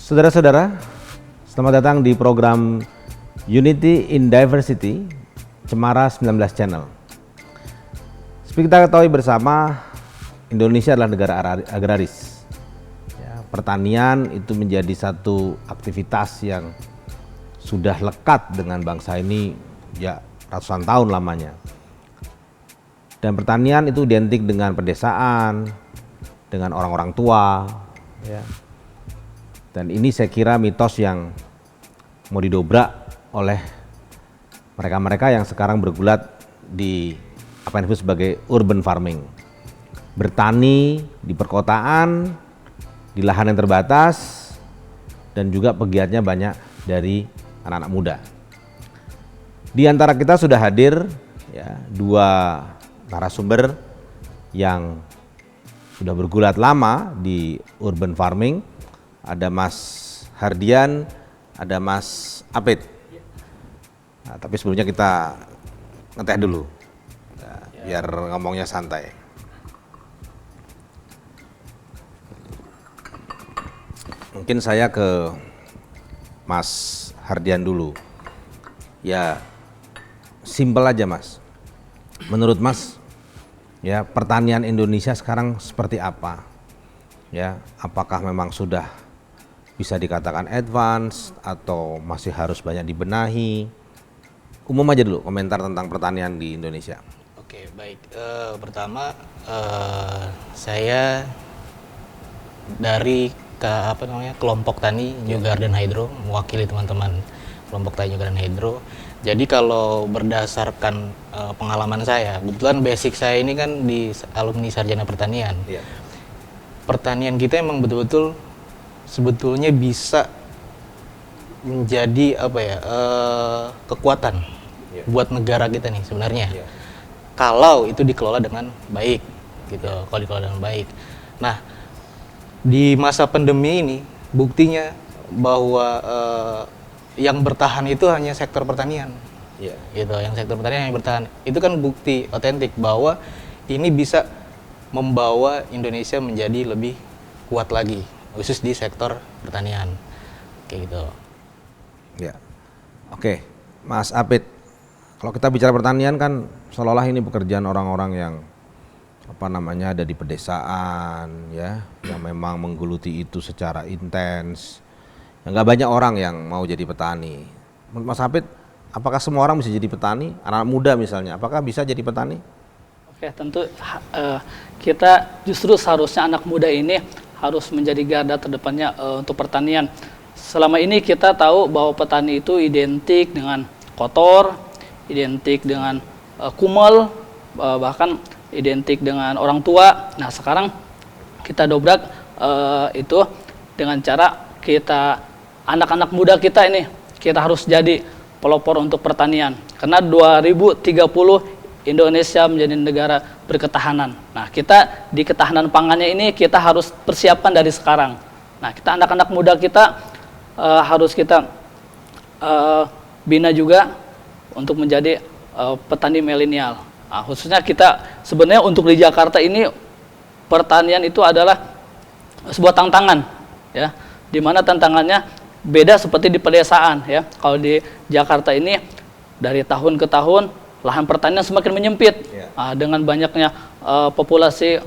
Saudara-saudara, selamat datang di program Unity in Diversity Cemara 19 Channel. Seperti kita ketahui bersama, Indonesia adalah negara agraris. Ya, pertanian itu menjadi satu aktivitas yang sudah lekat dengan bangsa ini ya ratusan tahun lamanya. Dan pertanian itu identik dengan pedesaan, dengan orang-orang tua, ya. Dan ini saya kira mitos yang mau didobrak oleh mereka-mereka yang sekarang bergulat di apa yang disebut sebagai urban farming. Bertani di perkotaan, di lahan yang terbatas, dan juga pegiatnya banyak dari anak-anak muda. Di antara kita sudah hadir ya, dua narasumber yang sudah bergulat lama di urban farming. Ada Mas Hardian, ada Mas Apit. Nah, tapi sebelumnya kita ngeteh dulu, nah, biar ngomongnya santai. Mungkin saya ke Mas Hardian dulu. Ya, simpel aja Mas. Menurut Mas, ya pertanian Indonesia sekarang seperti apa? Ya, apakah memang sudah bisa dikatakan advance atau masih harus banyak dibenahi? Umum aja dulu komentar tentang pertanian di Indonesia. Oke, baik. Pertama, saya dari kelompok tani New Garden Hydro, mewakili teman-teman kelompok tani New Garden Hydro. Jadi kalau berdasarkan pengalaman saya, kebetulan basic saya ini kan di alumni sarjana pertanian. Iya. Pertanian kita emang betul-betul sebetulnya bisa menjadi kekuatan buat negara kita nih sebenarnya. Kalau itu dikelola dengan baik gitu, kalau dikelola dengan baik. Nah, di masa pandemi ini buktinya bahwa yang bertahan itu hanya sektor pertanian. Gitu, yang sektor pertanian yang bertahan. Itu kan bukti otentik bahwa ini bisa membawa Indonesia menjadi lebih kuat lagi, khusus di sektor pertanian, kayak gitu. Ya, oke, Mas Apit. Kalau kita bicara pertanian kan seolah-olah ini pekerjaan orang-orang yang ada di pedesaan, ya, yang memang menggeluti itu secara intens. Nggak banyak orang yang mau jadi petani. Menurut Mas Apit, apakah semua orang bisa jadi petani? Anak muda misalnya, apakah bisa jadi petani? Oke, tentu kita justru seharusnya anak muda ini harus menjadi garda terdepannya untuk pertanian. Selama ini kita tahu bahwa petani itu identik dengan kotor, identik dengan kumel, bahkan identik dengan orang tua. Nah, sekarang kita dobrak itu dengan cara kita, anak-anak muda kita ini, kita harus jadi pelopor untuk pertanian. Karena 2030 Indonesia menjadi negara berketahanan. Nah, kita di ketahanan pangannya ini kita harus persiapkan dari sekarang. Nah, kita anak-anak muda kita harus kita bina juga untuk menjadi petani milenial. Nah, khususnya kita sebenarnya untuk di Jakarta ini pertanian itu adalah sebuah tantangan, ya. Di mana tantangannya beda seperti di pedesaan, ya. Kalau di Jakarta ini dari tahun ke tahun lahan pertanian semakin menyempit, dengan banyaknya populasi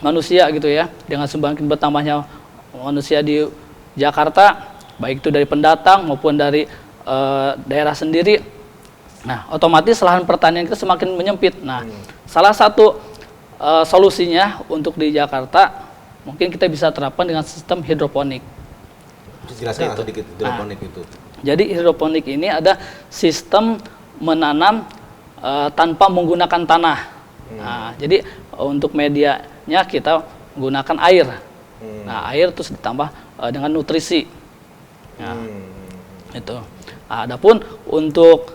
manusia gitu ya, dengan semakin bertambahnya manusia di Jakarta, baik itu dari pendatang maupun dari daerah sendiri. Nah, otomatis lahan pertanian kita semakin menyempit. Nah, salah satu solusinya untuk di Jakarta mungkin kita bisa terapkan dengan sistem hidroponik. Jelaskan sedikit hidroponik itu. Jadi hidroponik ini ada sistem menanam tanpa menggunakan tanah. Nah, jadi untuk medianya kita menggunakan air. Nah, air terus ditambah dengan nutrisi. Nah, itu. Nah, adapun untuk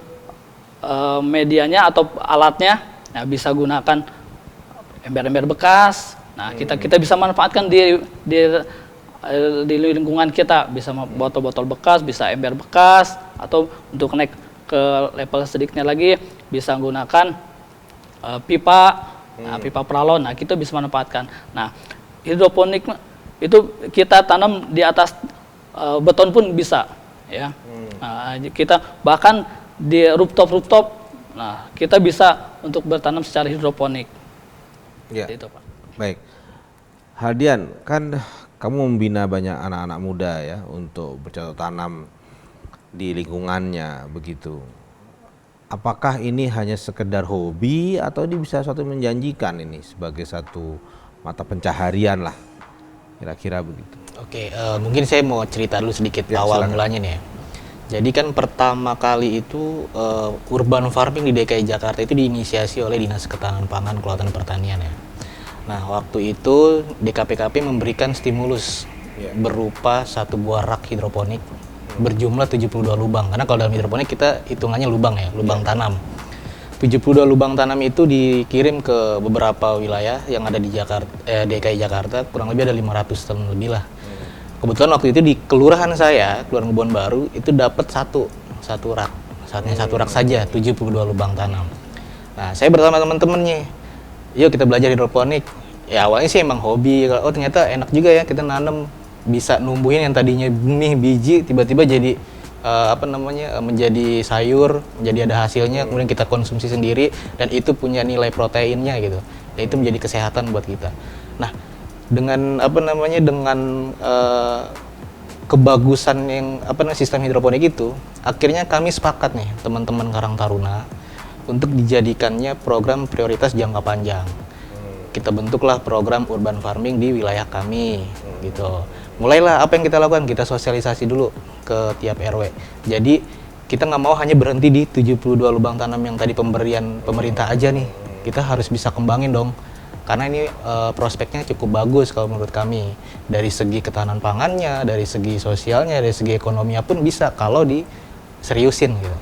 medianya atau alatnya, nah, bisa gunakan ember-ember bekas. Nah, kita bisa manfaatkan di lingkungan kita, bisa botol-botol bekas, bisa ember bekas, atau untuk naik ke level sedikitnya lagi bisa menggunakan pipa, nah, pipa pralon. Nah, kita bisa manfaatkan. Nah, hidroponik itu kita tanam di atas beton pun bisa, ya. Nah, kita bahkan di rooftop, nah kita bisa untuk bertanam secara hidroponik. Ya. Itu, Pak. Baik. Haldian, kan kamu membina banyak anak-anak muda ya untuk bercocok tanam di lingkungannya begitu. Apakah ini hanya sekedar hobi atau ini bisa suatu menjanjikan ini sebagai satu mata pencaharian lah, kira-kira begitu? Oke, mungkin saya mau cerita dulu sedikit Ya, awal silakan. mulanya nih ya. Jadi kan pertama kali itu urban farming di DKI Jakarta itu diinisiasi oleh Dinas Ketahanan Pangan Kelautan Pertanian ya. Nah waktu itu DKPKP memberikan stimulus berupa 1 buah rak hidroponik berjumlah 72 lubang. Karena kalau dalam hidroponik kita hitungannya lubang ya, lubang tanam. 72 lubang tanam itu dikirim ke beberapa wilayah yang ada di Jakarta, DKI Jakarta, kurang lebih ada 500 ton lebih lah. Kebetulan waktu itu di kelurahan saya, Kelurahan Kebon Baru, itu dapat satu rak. Satu rak saja, 72 lubang tanam. Nah, saya bersama teman-temannya, yuk kita belajar hidroponik. Ya awalnya sih emang hobi, oh ternyata enak juga ya kita nanam, bisa numbuhin yang tadinya benih biji, tiba-tiba jadi menjadi sayur, menjadi ada hasilnya, kemudian kita konsumsi sendiri, dan itu punya nilai proteinnya gitu. Dan itu menjadi kesehatan buat kita. Nah, dengan kebagusan yang sistem hidroponik itu, akhirnya kami sepakat nih teman-teman Karang Taruna untuk dijadikannya program prioritas jangka panjang. Kita bentuklah program urban farming di wilayah kami gitu. Mulailah apa yang kita lakukan, kita sosialisasi dulu ke tiap RW. Jadi kita nggak mau hanya berhenti di 72 lubang tanam yang tadi pemberian pemerintah aja nih. Kita harus bisa kembangin dong. Karena ini prospeknya cukup bagus kalau menurut kami. Dari segi ketahanan pangannya, dari segi sosialnya, dari segi ekonominya pun bisa kalau diseriusin gitu.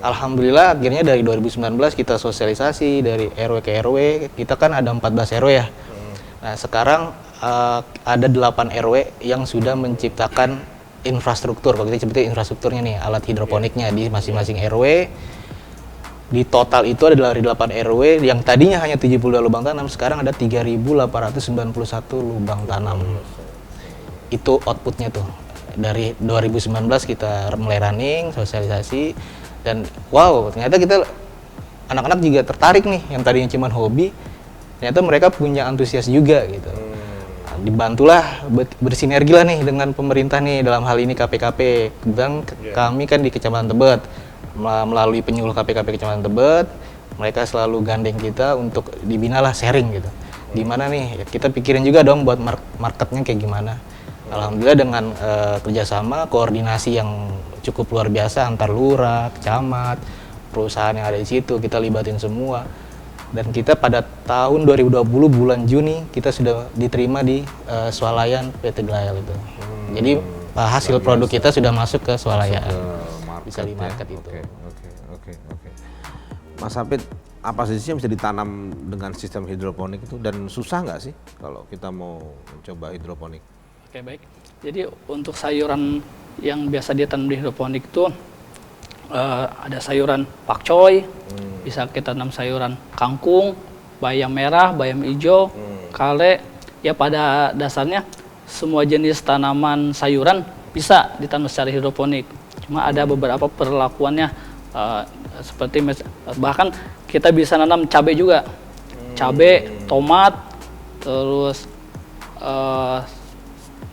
Alhamdulillah akhirnya dari 2019 kita sosialisasi dari RW ke RW. Kita kan ada 14 RW ya. Nah sekarang ada 8 RW yang sudah menciptakan infrastruktur. Kalau kita sebutnya infrastrukturnya nih, alat hidroponiknya di masing-masing RW. Di total itu adalah dari 8 RW yang tadinya hanya 72 lubang tanam, sekarang ada 3.891 lubang tanam. Itu outputnya tuh. Dari 2019 kita mulai running, sosialisasi, dan wow, ternyata kita anak-anak juga tertarik nih, yang tadinya cuma hobi, ternyata mereka punya antusias juga gitu. Nah, dibantulah, bersinergi lah nih dengan pemerintah nih, dalam hal ini KPKP. Dan kami kan di Kecamatan Tebet, melalui penyuluh KPKP Kecamatan Tebet, mereka selalu gandeng kita untuk dibinalah sharing gitu. Gimana nih, kita pikirin juga dong buat marketnya kayak gimana. Alhamdulillah dengan kerjasama, koordinasi yang cukup luar biasa antar lurah, camat, perusahaan yang ada di situ, kita libatin semua. Dan kita pada tahun 2020 bulan Juni kita sudah diterima di swalayan PT Glayal itu. Jadi hasil produk kita sudah masuk ke swalayan. Bisa di market itu. Oke. Mas Hafid, apa sih yang bisa ditanam dengan sistem hidroponik itu, dan susah nggak sih kalau kita mau mencoba hidroponik? Oke, baik. Jadi untuk sayuran yang biasa ditanam di hidroponik itu ada sayuran pakcoy, bisa kita tanam sayuran kangkung, bayam merah, bayam hijau, kale. Ya pada dasarnya semua jenis tanaman sayuran bisa ditanam secara hidroponik. Cuma ada beberapa perlakuannya, seperti bahkan kita bisa nanam cabai juga, cabai, tomat, terus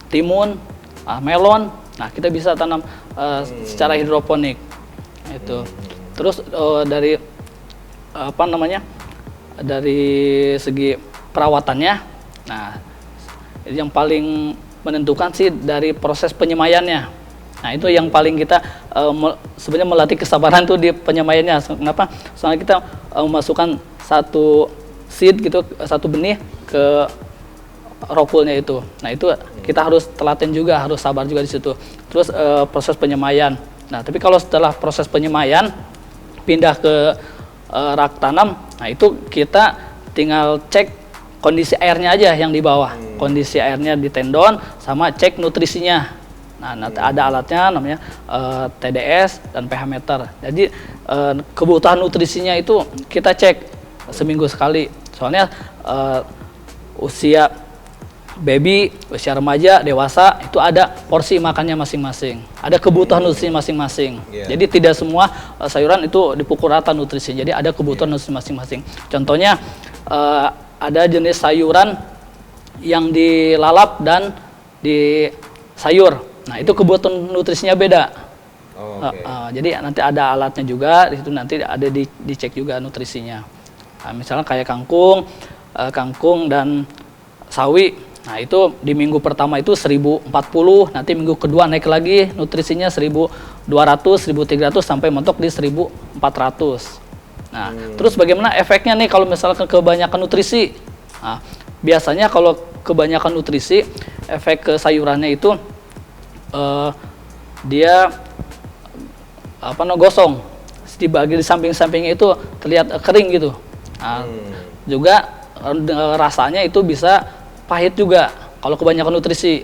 timun, melon. Nah kita bisa tanam secara hidroponik itu. Terus dari dari segi perawatannya, nah yang paling menentukan sih dari proses penyemaiannya. Nah itu yang paling kita sebenarnya melatih kesabaran tuh di penyemaiannya. Kenapa? Soalnya kita memasukkan satu seed gitu, satu benih ke rokulnya itu. Nah itu kita harus telaten juga, harus sabar juga di situ. Terus proses penyemaian. Nah tapi kalau setelah proses penyemaian pindah ke rak tanam, nah itu kita tinggal cek kondisi airnya aja yang di bawah. Kondisi airnya di tendon sama cek nutrisinya. Nah, ada alatnya namanya TDS dan pH meter. Jadi kebutuhan nutrisinya itu kita cek seminggu sekali. Soalnya usia baby, usia remaja, dewasa, itu ada porsi makannya masing-masing. Ada kebutuhan nutrisi masing-masing. Jadi tidak semua sayuran itu dipukul rata nutrisi. Jadi ada kebutuhan nutrisi masing-masing. Contohnya ada jenis sayuran yang dilalap dan di sayur. Nah, itu kebutuhan nutrisinya beda. Jadi nanti ada alatnya juga, di situ nanti ada dicek juga nutrisinya. Nah, misalnya kayak kangkung dan sawi. Nah, itu di minggu pertama itu 1040, nanti minggu kedua naik lagi nutrisinya 1200, 1300 sampai mentok di 1400. Nah, terus bagaimana efeknya nih kalau misalkan kebanyakan nutrisi? Nah, biasanya kalau kebanyakan nutrisi, efek ke sayurannya itu dia gosong. Di bagian di samping-sampingnya itu terlihat kering gitu. Nah, juga rasanya itu bisa pahit juga kalau kebanyakan nutrisi.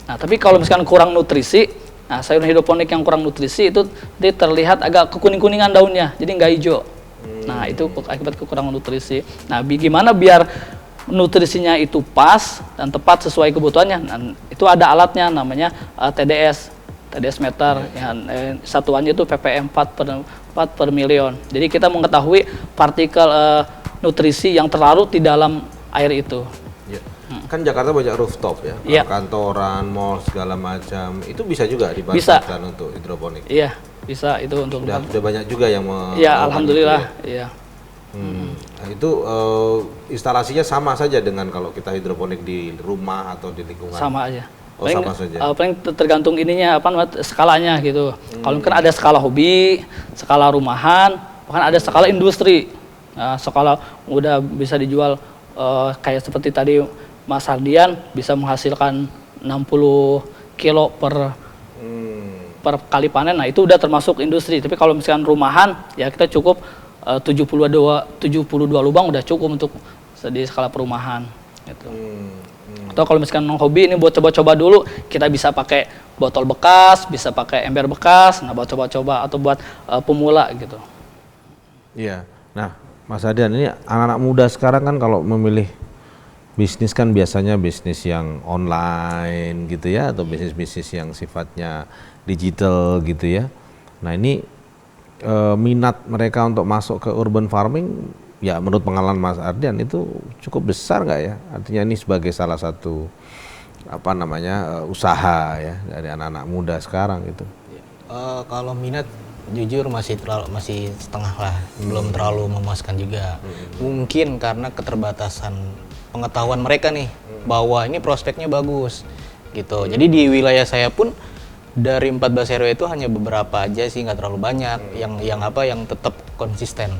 Nah, tapi kalau misalkan kurang nutrisi, nah sayuran hidroponik yang kurang nutrisi itu dia terlihat agak kekuning-kuningan daunnya, jadi nggak hijau. Nah, itu akibat kekurangan nutrisi. Nah, gimana biar nutrisinya itu pas dan tepat sesuai kebutuhannya? Nah, itu ada alatnya namanya TDS meter, yang satuannya itu ppm 4 per milion. Jadi kita mengetahui partikel nutrisi yang terlarut di dalam air itu. Kan Jakarta banyak rooftop ya, kantoran, mall segala macam. Itu bisa juga dimanfaatkan untuk hidroponik. Iya, bisa itu untuk. Sudah banyak juga yang Iya, alhamdulillah. Iya. Nah, itu instalasinya sama saja dengan kalau kita hidroponik di rumah atau di lingkungan. Sama aja. Sama saja. Paling tergantung ininya skalanya gitu. Kalau kan ada skala hobi, skala rumahan, bahkan ada skala industri. Nah, skala udah bisa dijual kayak seperti tadi Mas Hardian bisa menghasilkan 60 kilo per kali panen. Nah, itu udah termasuk industri. Tapi kalau misalkan rumahan, ya kita cukup 72 lubang udah cukup untuk di skala perumahan gitu. Atau kalau misalkan hobi ini buat coba-coba dulu, kita bisa pakai botol bekas, bisa pakai ember bekas, nah buat coba-coba atau buat pemula gitu. Iya. Nah, Mas Hardian, ini anak-anak muda sekarang kan kalau memilih bisnis kan biasanya bisnis yang online gitu ya, atau bisnis-bisnis yang sifatnya digital gitu ya. Nah, ini minat mereka untuk masuk ke urban farming, ya menurut pengalaman Mas Hardian itu cukup besar nggak ya? Artinya ini sebagai salah satu usaha ya dari anak-anak muda sekarang gitu. Kalau minat jujur masih setengah lah, belum terlalu memuaskan juga. Mungkin karena keterbatasan pengetahuan mereka nih bahwa ini prospeknya bagus gitu. Jadi di wilayah saya pun dari 14 RW itu hanya beberapa aja sih, nggak terlalu banyak yang tetap konsisten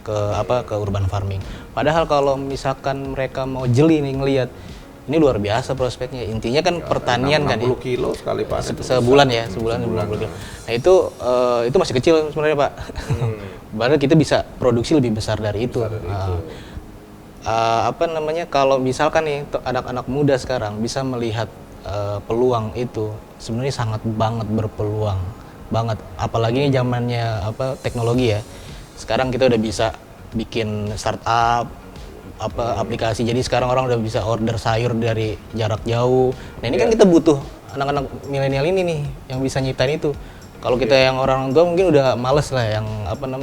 ke urban farming. Padahal kalau misalkan mereka mau jeli nih ngelihat, ini luar biasa prospeknya. Intinya kan pertanian 60 kan ya. kilo sekali panen. Sebulan ya, sebulan 60 kilo. Nah, itu masih kecil sebenarnya, Pak. Padahal kita bisa produksi lebih besar dari itu. Kalau misalkan nih anak-anak muda sekarang bisa melihat peluang itu, sebenarnya sangat banget berpeluang banget. Apalagi ini zamannya teknologi ya. Sekarang kita udah bisa bikin startup aplikasi. Jadi sekarang orang udah bisa order sayur dari jarak jauh. Nah, ini kan kita butuh anak-anak milenial ini nih yang bisa nyiptain itu. Kalau kita yang orang tua mungkin udah males lah yang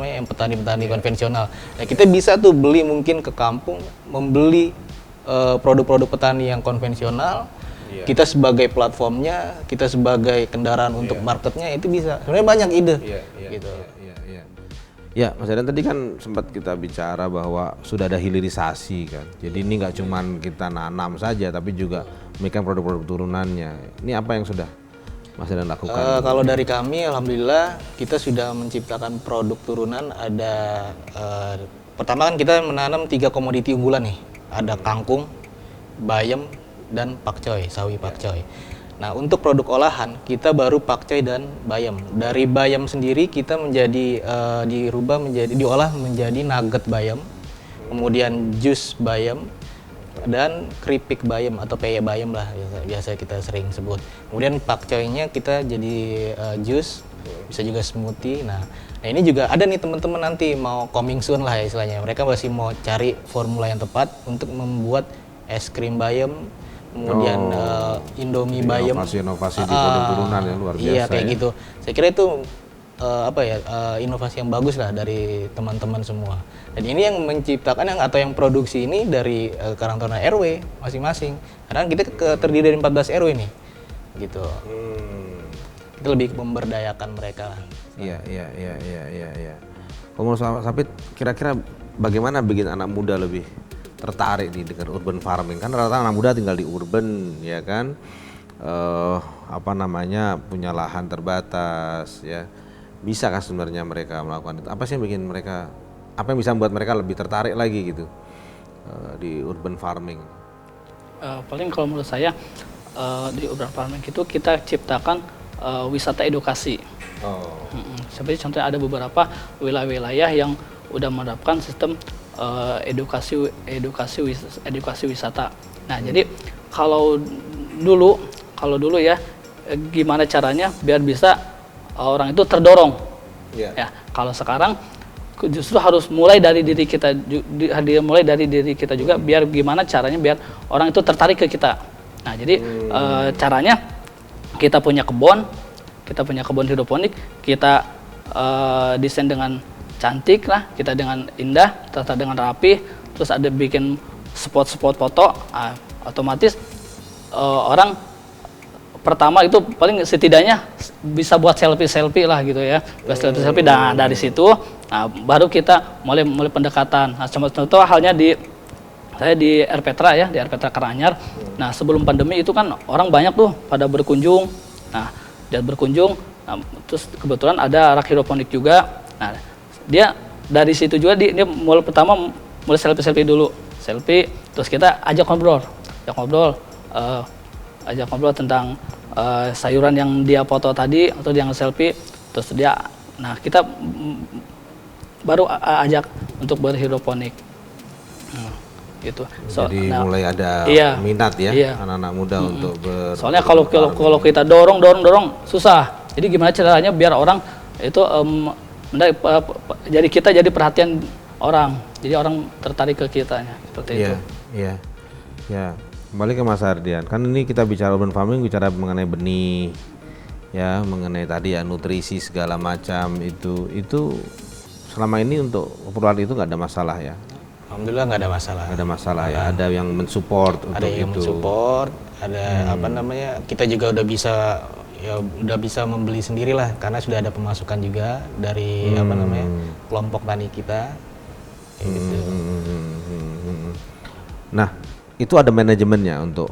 yang petani-petani konvensional. Nah, kita bisa tuh beli mungkin ke kampung, membeli produk-produk petani yang konvensional. Kita sebagai platformnya, kita sebagai kendaraan untuk marketnya, itu bisa. Sebenarnya banyak ide gitu. Ya, Mas Hardian, tadi kan sempat kita bicara bahwa sudah ada hilirisasi kan. Jadi ini nggak cuman kita nanam saja, tapi juga memiliki produk-produk turunannya. Ini apa yang sudah Mas Hardian lakukan? Kalau dari kami, alhamdulillah kita sudah menciptakan produk turunan. Ada pertama kan kita menanam 3 komoditi unggulan nih. Ada kangkung, bayam, dan pakcoy, sawi pakcoy. Nah, untuk produk olahan kita baru pakcoy dan bayam. Dari bayam sendiri kita diolah menjadi nugget bayam, kemudian jus bayam, dan keripik bayam atau peye bayam lah biasa kita sering sebut. Kemudian pakcoynya kita jadi jus, bisa juga smoothie. Nah, ini juga ada nih teman-teman nanti mau coming soon lah istilahnya. Mereka masih mau cari formula yang tepat untuk membuat es krim bayam kemudian Indomie Bayam. Inovasi di produk turunan yang luar biasa. Iya kayak ya. gitu. Saya kira itu inovasi yang bagus lah dari teman-teman semua. Dan ini yang menciptakan atau yang produksi ini dari Karang Taruna RW masing-masing. Karena kita terdiri dari 14 RW nih, gitu. Itu lebih memberdayakan mereka. Iya. Kalau menurut Sapit, kira-kira bagaimana bikin anak muda lebih tertarik nih dengan urban farming? Kan rata-rata anak muda tinggal di urban, ya kan? Punya lahan terbatas, ya. Bisa kan sebenarnya mereka melakukan itu? Apa sih yang bikin mereka, apa yang bisa membuat mereka lebih tertarik lagi gitu di urban farming? Paling kalau menurut saya di urban farming itu kita ciptakan wisata edukasi. Seperti contohnya ada beberapa wilayah-wilayah yang udah menerapkan sistem edukasi wisata. Nah, jadi kalau dulu ya gimana caranya biar bisa orang itu terdorong. Ya, kalau sekarang justru harus mulai dari diri kita, juga biar gimana caranya biar orang itu tertarik ke kita. Nah, jadi caranya kita punya kebun hidroponik, kita desain dengan cantik lah, kita dengan indah, tata dengan rapi, terus ada bikin spot-spot foto, otomatis orang pertama itu paling setidaknya bisa buat selfie lah gitu ya, selfie. Dan dari situ, baru kita mulai pendekatan. Nah, contoh halnya saya di Erpetra ya, di Erpetra Karanganyar. Nah, sebelum pandemi itu kan orang banyak tuh pada berkunjung. Nah, terus kebetulan ada rak hidroponik juga. Nah, dia dari situ juga dia mulai selfie dulu, terus kita ajak ngobrol tentang sayuran yang dia foto tadi atau yang selfie, terus kita baru ajak untuk berhidroponik. Gitu. Jadi mulai ada minat ya anak-anak muda untuk soalnya kalau kita dorong susah. Jadi gimana caranya biar orang itu jadi perhatian orang. Jadi orang tertarik ke kitanya seperti itu. Iya. Kembali ke Mas Ardian. Kan ini kita bicara urban farming, bicara mengenai benih, ya, mengenai tadi ya nutrisi segala macam itu selama ini untuk keperluan itu nggak ada masalah ya. Alhamdulillah nggak ada masalah. Nggak ada masalah ya. Ada yang mensupport untuk itu. Ada yang mensupport. Ada kita juga udah bisa membeli sendiri lah karena sudah ada pemasukan juga dari kelompok tani kita. Gitu. Nah, itu ada manajemennya untuk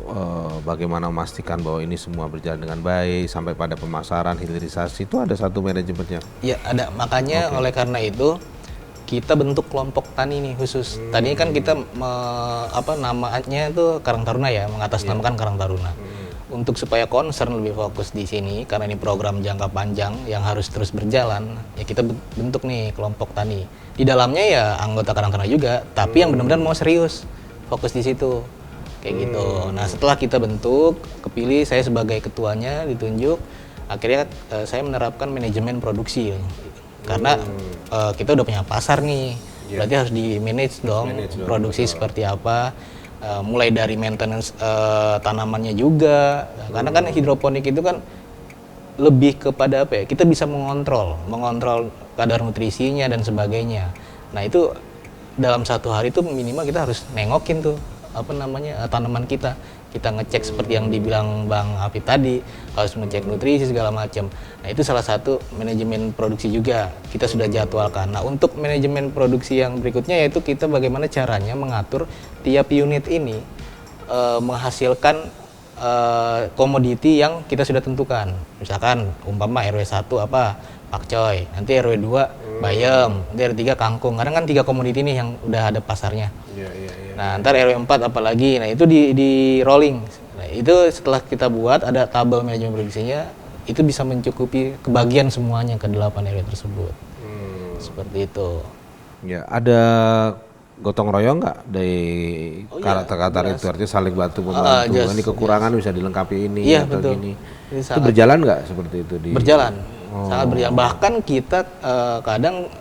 bagaimana memastikan bahwa ini semua berjalan dengan baik sampai pada pemasaran, hilirisasi, itu ada satu manajemennya. Iya, ada. Makanya oleh karena itu kita bentuk kelompok tani nih khusus. Tadinya kan kita namanya itu Karang Taruna ya, mengatasnamakan Karang Taruna. Untuk supaya concern lebih fokus di sini karena ini program jangka panjang yang harus terus berjalan, ya kita bentuk nih kelompok tani. Di dalamnya ya anggota Karang Taruna juga, tapi yang benar-benar mau serius fokus di situ. Kayak gitu. Nah, setelah kita bentuk, kepilih saya sebagai ketuanya, ditunjuk, akhirnya saya menerapkan manajemen produksi. Karena kita udah punya pasar nih, berarti harus di-manage dong, produksi seperti apa, mulai dari maintenance tanamannya juga. Karena kan hidroponik itu kan lebih kepada apa ya, kita bisa mengontrol kadar nutrisinya dan sebagainya. Nah, itu dalam satu hari itu minimal kita harus nengokin tuh tanaman kita ngecek seperti yang dibilang Bang Afid tadi, harus ngecek nutrisi segala macam. Nah, itu salah satu manajemen produksi juga kita sudah jadwalkan. Nah, untuk manajemen produksi yang berikutnya yaitu kita bagaimana caranya mengatur tiap unit ini menghasilkan komoditi yang kita sudah tentukan. Misalkan umpama RW 1 pakcoy, nanti RW 2 bayam, nanti RW 3 kangkung. Kadang kan 3 komoditi nih yang udah ada pasarnya. Nah, ntar RW 4 apalagi. Nah, itu di rolling. Nah, itu setelah kita buat ada tabel manajemen produksinya, itu bisa mencukupi kebagian semuanya ke 8 RW tersebut. Seperti itu. Ya, ada gotong royong nggak dari kata-kata itu, artinya saling bantu membantu. Ini kekurangan bisa dilengkapi ini atau betul. Gini. Itu berjalan nggak seperti itu? Berjalan, sangat berjalan. Bahkan kita kadang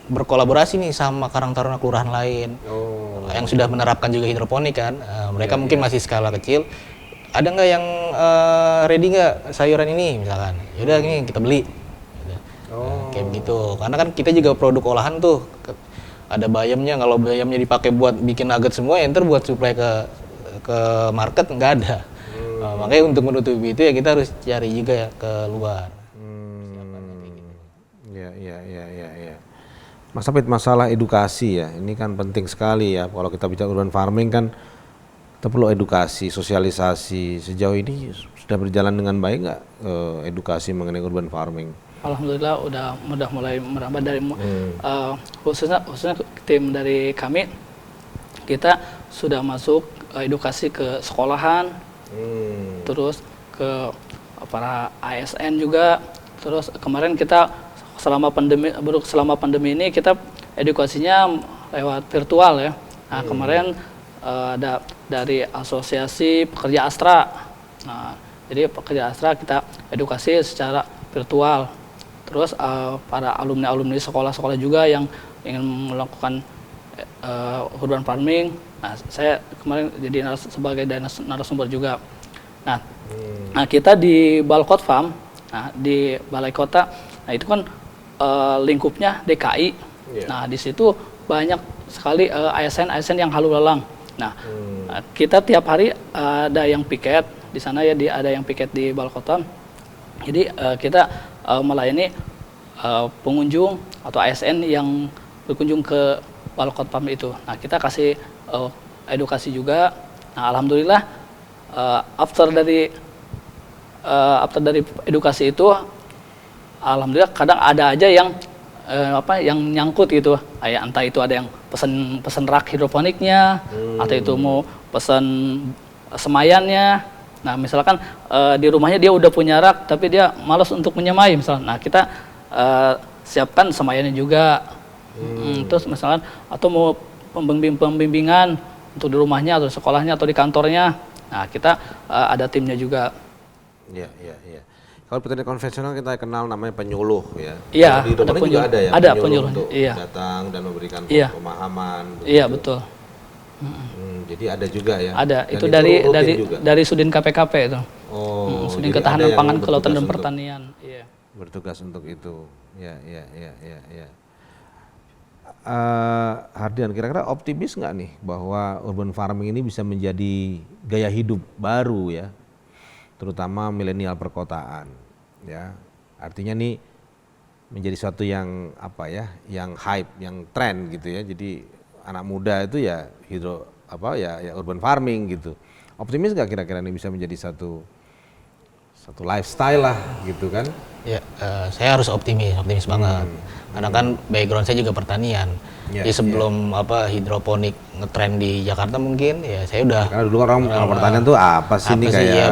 berkolaborasi nih sama Karang Taruna kelurahan lain yang sudah menerapkan juga hidroponik kan. Mereka mungkin masih skala kecil. ada nggak yang ready nggak sayuran ini misalkan, yaudah ini kita beli. Kayak begitu, karena kan kita juga produk olahan tuh, ada bayamnya, kalau bayamnya dipakai buat bikin nugget semua, ya ntar buat supply ke market nggak ada. Makanya untuk menutupi itu ya kita harus cari juga ya ke luar. Ya. Mas Apit, masalah edukasi ya, ini kan penting sekali ya. Kalau kita bicara urban farming kan kita perlu edukasi, sosialisasi. Sejauh ini sudah berjalan dengan baik nggak edukasi mengenai urban farming? Alhamdulillah udah mulai merambah dari khususnya tim dari kami, kita sudah masuk edukasi ke sekolahan, terus ke para ASN juga, terus kemarin kita selama pandemi ini kita edukasinya lewat virtual ya. Nah kemarin ada dari Asosiasi Pekerja Astra, nah jadi pekerja Astra kita edukasi secara virtual. Terus para alumni sekolah-sekolah juga yang ingin melakukan urban farming, nah saya kemarin jadi sebagai narasumber juga. Nah, kita di Balkot Farm, nah di Balai Kota, nah itu kan lingkupnya DKI. Nah di situ banyak sekali ASN yang lalu lalang. Nah, kita tiap hari ada yang piket di sana ya, ada yang piket di Balkota. Jadi kita melayani pengunjung atau ASN yang berkunjung ke Balkot Farm itu. Nah, kita kasih edukasi juga. Nah, alhamdulillah after dari edukasi itu, alhamdulillah kadang ada aja yang yang nyangkut gitu. Entah itu ada yang pesen rak hidroponiknya, atau itu mau pesen semayannya. Nah, misalkan di rumahnya dia udah punya rak, tapi dia malas untuk menyemai misalnya. Nah, kita siapkan semayannya juga. Terus misalkan atau mau pembimbingan untuk di rumahnya atau di sekolahnya atau di kantornya. Nah, kita ada timnya juga. Iya. Kalau petani konvensional kita kenal namanya penyuluh ya. Iya, di hidroponik juga ada ya. Ada penyuluh untuk iya. datang dan memberikan pemahaman. Iya, betul. Jadi ada juga ya. Ada. Dan itu dari Sudin KPKP itu. Sudin Ketahanan Pangan, Kelautan dan Pertanian. Iya. Bertugas untuk itu. Ya. Hardian, kira-kira optimis nggak nih bahwa urban farming ini bisa menjadi gaya hidup baru ya, terutama milenial perkotaan ya. Artinya nih menjadi suatu yang yang hype, yang tren gitu ya. Jadi anak muda itu ya urban farming gitu. Optimis nggak kira-kira ini bisa menjadi satu lifestyle lah gitu kan? Ya, saya harus optimis banget. Karena kan background saya juga pertanian. Jadi sebelum hidroponik ngetren di Jakarta mungkin ya saya udah. Karena dulu orang pertanian tuh apa sih ini kayak ya,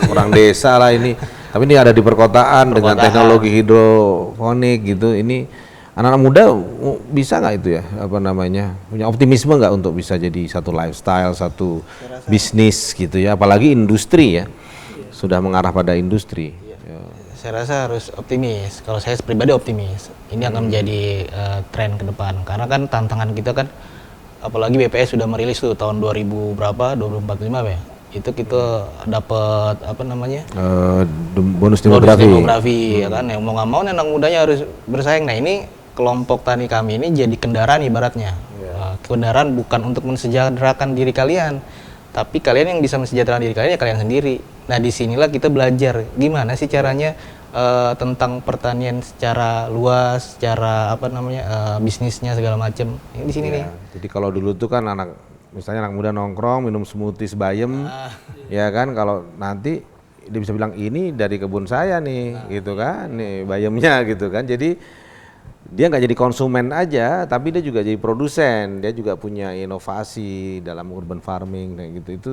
orang desa lah ini. Tapi ini ada di perkotaan dengan teknologi hidroponik gitu. Ini anak-anak muda bisa nggak itu ya punya optimisme nggak untuk bisa jadi satu lifestyle, satu bisnis gitu ya, apalagi industri ya, sudah mengarah pada industri. Saya rasa harus optimis. Kalau saya pribadi optimis, ini akan menjadi tren ke depan. Karena kan tantangan kita kan, apalagi BPS sudah merilis tuh tahun 2045 ya, itu kita dapat bonus demografi ya kan. Yang mau nggak mau anak mudanya harus bersaing. Nah ini kelompok tani kami ini jadi kendaraan ibaratnya. Kendaraan bukan untuk mensejahterakan diri kalian, tapi kalian yang bisa mensejahterakan diri kalian ya kalian sendiri. Nah disinilah kita belajar gimana sih caranya tentang pertanian secara luas, secara bisnisnya segala macam. Ini di sini nih. Jadi kalau dulu tuh kan misalnya anak muda nongkrong minum smoothies bayam, ya kan, kalau nanti dia bisa bilang ini dari kebun saya nih, gitu kan, nih bayamnya gitu kan. Jadi dia nggak jadi konsumen aja, tapi dia juga jadi produsen, dia juga punya inovasi dalam urban farming kayak gitu. Itu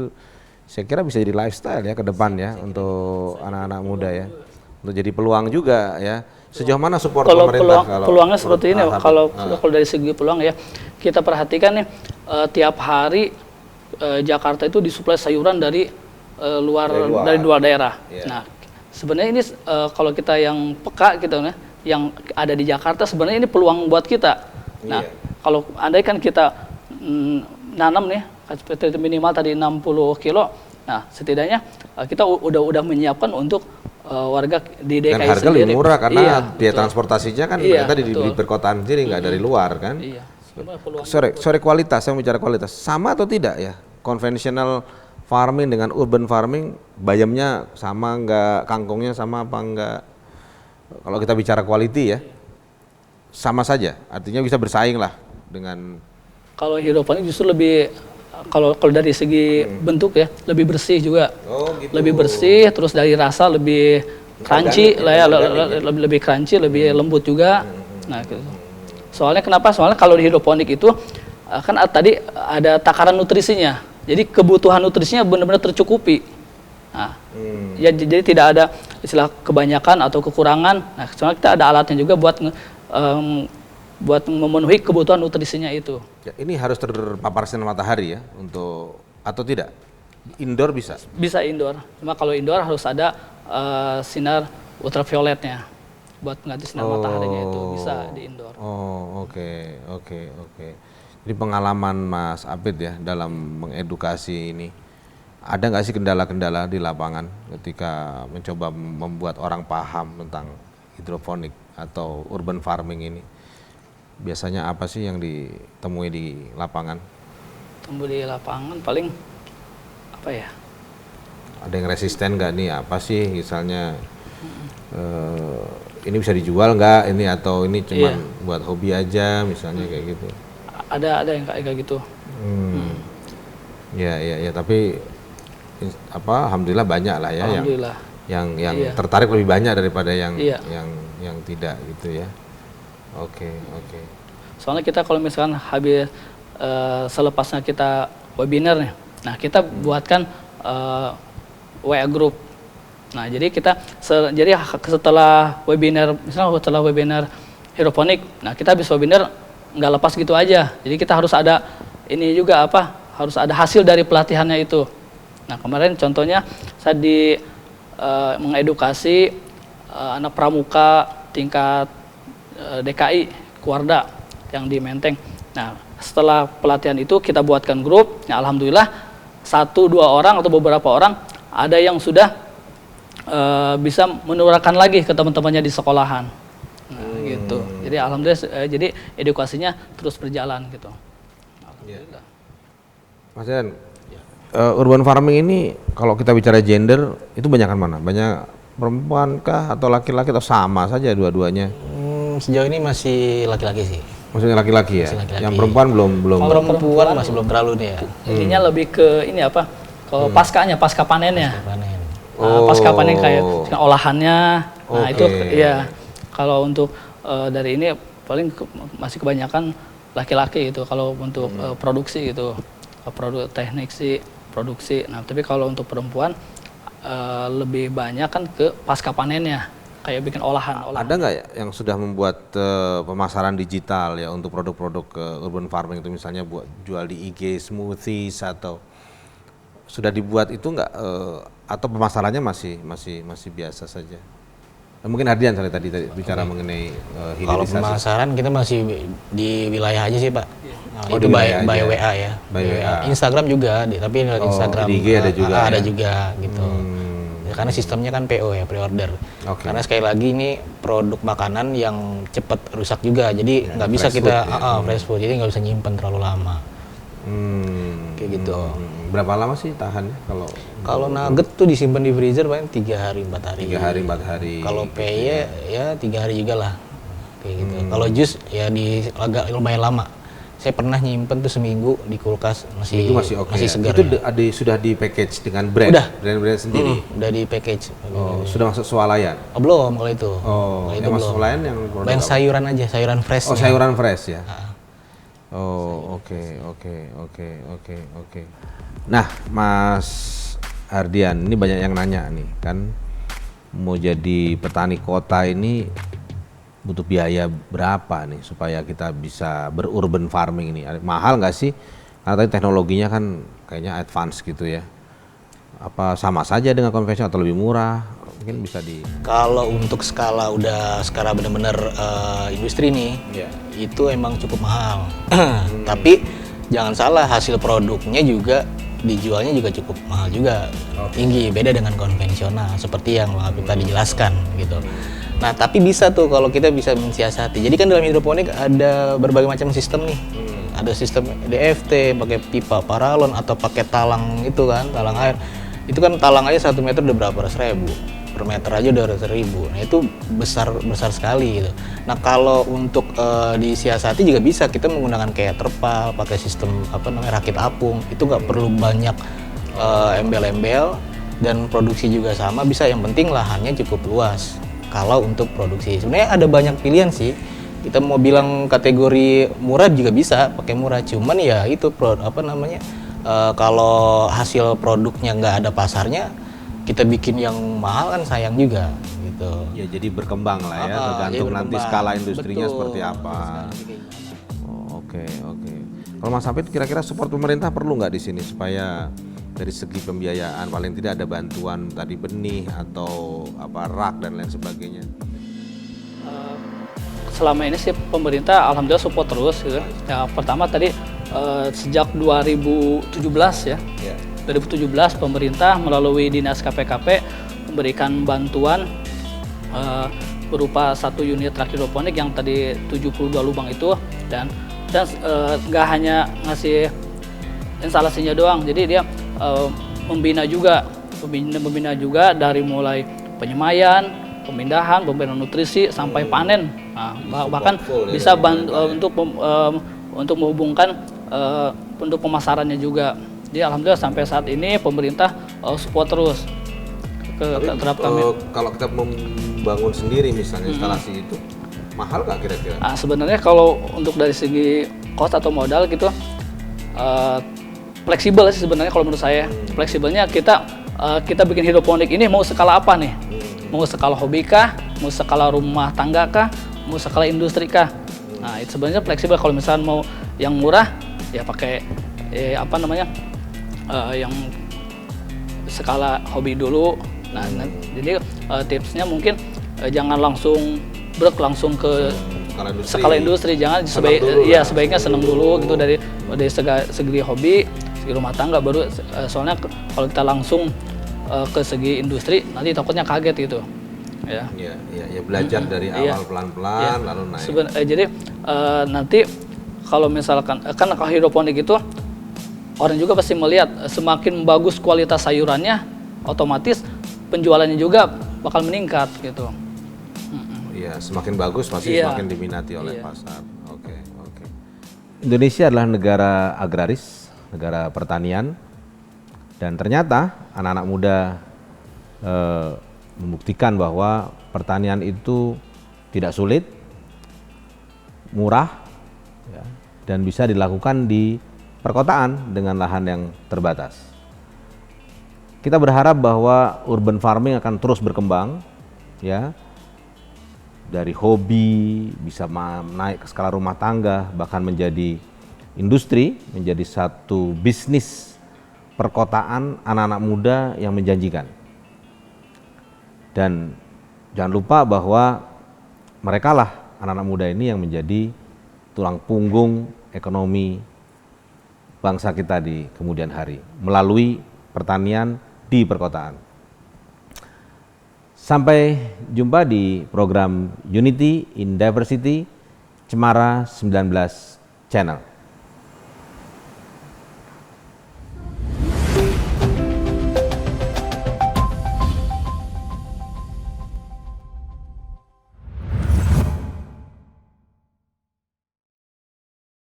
saya kira bisa jadi lifestyle ya ke depan ya untuk anak-anak muda ya, untuk jadi peluang juga ya. Sejauh mana support pemerintah? Peluangnya seperti ini, kalau dari segi peluang ya, kita perhatikan nih tiap hari Jakarta itu disuplai sayuran dari luar daerah. Nah sebenarnya ini kalau kita yang peka gitu ya, yang ada di Jakarta sebenarnya ini peluang buat kita. Nah kalau andai kan kita nanam nih minimal tadi 60 kilo, nah setidaknya kita udah menyiapkan untuk warga di DKI Dan harga sendiri. lebih murah karena Iya, biaya betul. transportasinya kan Iya, ternyata di betul. perkotaan sendiri, nggak dari luar kan. Iya. Sebenarnya peluangnya Sorry kualitas, saya bicara kualitas. Sama atau tidak ya? Conventional farming dengan urban farming, bayamnya sama nggak, kangkungnya sama apa enggak? Kalau kita bicara quality ya, sama saja. Artinya bisa bersaing lah dengan. Kalau hidroponik justru lebih kalau dari segi bentuk ya lebih bersih juga. Oh, gitu. Lebih bersih, terus dari rasa lebih crunchy lah ya, lebih crunchy, lebih lembut juga. Nah, gitu. Soalnya kenapa? Soalnya kalau di hidroponik itu kan tadi ada takaran nutrisinya. Jadi kebutuhan nutrisinya benar-benar tercukupi. Nah, ya jadi tidak ada istilah kebanyakan atau kekurangan. Nah, soalnya kita ada alatnya juga buat memenuhi kebutuhan nutrisinya itu. Ya, ini harus terpapar sinar matahari ya untuk atau tidak? Indoor bisa? Bisa indoor. Cuma kalau indoor harus ada sinar ultravioletnya buat mengganti sinar mataharinya itu bisa di indoor. Oh, oke. Jadi pengalaman Mas Abid ya dalam mengedukasi ini, ada nggak sih kendala-kendala di lapangan ketika mencoba membuat orang paham tentang hidroponik atau urban farming ini? Biasanya apa sih yang ditemui di lapangan? Tumbuh di lapangan paling apa ya? Ada yang resisten nggak nih? Apa sih misalnya ini bisa dijual nggak ini, atau ini cuma buat hobi aja misalnya kayak gitu? Ada yang kayak gitu. Ya, tapi alhamdulillah banyak lah ya Alhamdulillah. yang tertarik lebih banyak daripada yang Iya. yang tidak gitu ya. Oke. Soalnya kita kalau misalkan habis selepasnya kita webinar nih, nah kita buatkan WA group. Nah jadi kita setelah webinar, misalnya setelah webinar hidroponik, nah kita habis webinar nggak lepas gitu aja. Jadi kita harus ada ini juga harus ada hasil dari pelatihannya itu. Nah kemarin contohnya saya mengedukasi anak pramuka tingkat DKI Kuarda yang di Menteng. Nah setelah pelatihan itu kita buatkan grup. Nah, alhamdulillah 1-2 orang atau beberapa orang ada yang sudah bisa menularkan lagi ke teman-temannya di sekolahan. Nah, gitu. Jadi alhamdulillah jadi edukasinya terus berjalan gitu. Alhamdulillah. Mas Yan, urban farming ini kalau kita bicara gender itu banyakan mana? Banyak perempuan kah atau laki-laki atau sama saja dua-duanya? Sejauh ini masih laki-laki sih. Maksudnya laki-laki ya? Masih laki-laki. Yang perempuan belum. Kalau perempuan masih belum terlalu nih ya. Intinya lebih ke ini ke pasca panennya. Panen. Pasca panen kayak olahannya. Nah itu Oke. ya kalau untuk dari ini paling masih kebanyakan laki-laki itu kalau untuk produksi gitu, produk teknik sih produksi. Nah tapi kalau untuk perempuan lebih banyak kan ke pasca panennya kayak bikin olahan. Ada nggak ya yang sudah membuat pemasaran digital ya untuk produk-produk urban farming itu, misalnya buat jual di IG smoothies atau sudah dibuat itu nggak, atau pemasarannya masih biasa saja? Mungkin Ardian tadi bicara mengenai Kalau hilirisasi. pemasaran kita masih di wilayah aja sih Pak. Nah, Oh, itu di by wilayah aja. WA ya. By WA. Instagram juga, tapi Instagram di IG ada juga ya? ada juga gitu. Ya, karena sistemnya kan PO ya, pre-order. Oke. Karena sekali lagi ini produk makanan yang cepat rusak juga, jadi nggak bisa fresh kita food ya. fresh food, jadi nggak bisa nyimpen terlalu lama. Kayak gitu. Berapa lama sih tahannya Kalau nugget tuh disimpan di freezer paling 3 hari 4 hari. 3 hari 4 hari? Kalau gitu PY ya 3 hari juga lah. Kayak gitu. Kalau jus ya agak lumayan lama. Saya pernah nyimpen tuh seminggu di kulkas Itu masih oke. masih segar. Itu ya. sudah di package dengan brand, Udah. brand sendiri. Udah di package. Oh, sudah masuk swalayan. Oh, belum kalau itu. Oh, Kalau yang masuk swalayan yang produk Yang apa? sayuran aja, sayuran fresh. Oh, sayuran fresh ya. Ah. Oh, oke. Nah, Mas Ardian, ini banyak yang nanya nih, kan mau jadi petani kota ini butuh biaya berapa nih supaya kita bisa berurban farming ini? Mahal nggak sih? Karena tadi teknologinya kan kayaknya advance gitu ya. Apa sama saja dengan konvensional atau lebih murah? Mungkin bisa di. Kalau untuk skala benar-benar industri nih, itu emang cukup mahal. Tapi jangan salah, hasil produknya juga dijualnya juga cukup mahal juga, tinggi, beda dengan konvensional seperti yang Bang Apip tadi jelaskan gitu. Nah, tapi bisa tuh kalau kita bisa mensiasati. Jadi kan dalam hidroponik ada berbagai macam sistem nih. Ada sistem DFT, pakai pipa paralon atau pakai talang itu kan, talang air. Itu kan talang aja 1 meter udah berapa ratus ribu. Per meter aja udah 100.000. Nah, itu besar sekali gitu. Nah, kalau untuk disiasati juga bisa, kita menggunakan kayak terpal, pakai sistem rakit apung. Itu nggak perlu banyak embel-embel, dan produksi juga sama, bisa, yang penting lahannya cukup luas. Kalau untuk produksi sebenarnya ada banyak pilihan sih. Kita mau bilang kategori murah juga bisa, pakai murah. Cuman ya itu kalau hasil produknya nggak ada pasarnya, kita bikin yang mahal kan sayang juga gitu. Ya, jadi berkembang lah ya, tergantung nanti skala industrinya seperti apa. Oke. Kalau Mas Apip, kira-kira support pemerintah perlu nggak di sini supaya dari segi pembiayaan paling tidak ada bantuan tadi benih atau rak dan lain sebagainya? Selama ini sih pemerintah alhamdulillah support terus gitu. Ya, pertama tadi sejak 2017 ya. 2017 pemerintah melalui Dinas KPKP memberikan bantuan berupa 1 unit rak hidroponik yang tadi 72 lubang itu, dan nggak hanya ngasih instalasinya doang, jadi dia membina juga dari mulai penyemaian, pemindahan, pemberian nutrisi sampai panen. Nah, bahkan bisa untuk menghubungkan untuk pemasarannya juga. Jadi alhamdulillah sampai saat ini pemerintah support terus terhadap kami. Kalau kita membangun sendiri misalnya instalasi itu mahal nggak kira-kira? Sebenarnya kalau untuk dari segi cost atau modal gitu fleksibel sih sebenarnya kalau menurut saya. Fleksibelnya kita bikin hidroponik ini mau skala apa nih? Mau skala hobi kah? Mau skala rumah tangga kah? Mau skala industri kah? Nah, itu sebenarnya fleksibel. Kalau misalnya mau yang murah ya pakai yang skala hobi dulu. Nah, jadi tipsnya mungkin jangan langsung langsung ke skala industri, jangan, sebaiknya seneng dulu gitu dari segi hobi, segi rumah tangga, baru soalnya kalau kita langsung ke segi industri nanti takutnya kaget gitu. Ya Belajar dari awal pelan-pelan lalu naik. Jadi nanti kalau misalkan kan kalau hidroponik itu orang juga pasti melihat semakin bagus kualitas sayurannya, otomatis penjualannya juga bakal meningkat gitu. Iya, semakin bagus pasti semakin diminati oleh pasar. Oke. Indonesia adalah negara agraris, negara pertanian, dan ternyata anak-anak muda membuktikan bahwa pertanian itu tidak sulit, murah, dan bisa dilakukan di perkotaan dengan lahan yang terbatas. Kita berharap bahwa urban farming akan terus berkembang, ya, dari hobi bisa naik ke skala rumah tangga, bahkan menjadi industri, menjadi satu bisnis perkotaan anak-anak muda yang menjanjikan. Dan jangan lupa bahwa merekalah anak-anak muda ini yang menjadi tulang punggung ekonomi bangsa kita di kemudian hari melalui pertanian di perkotaan. Sampai jumpa di program Unity in Diversity Cemara 19 Channel.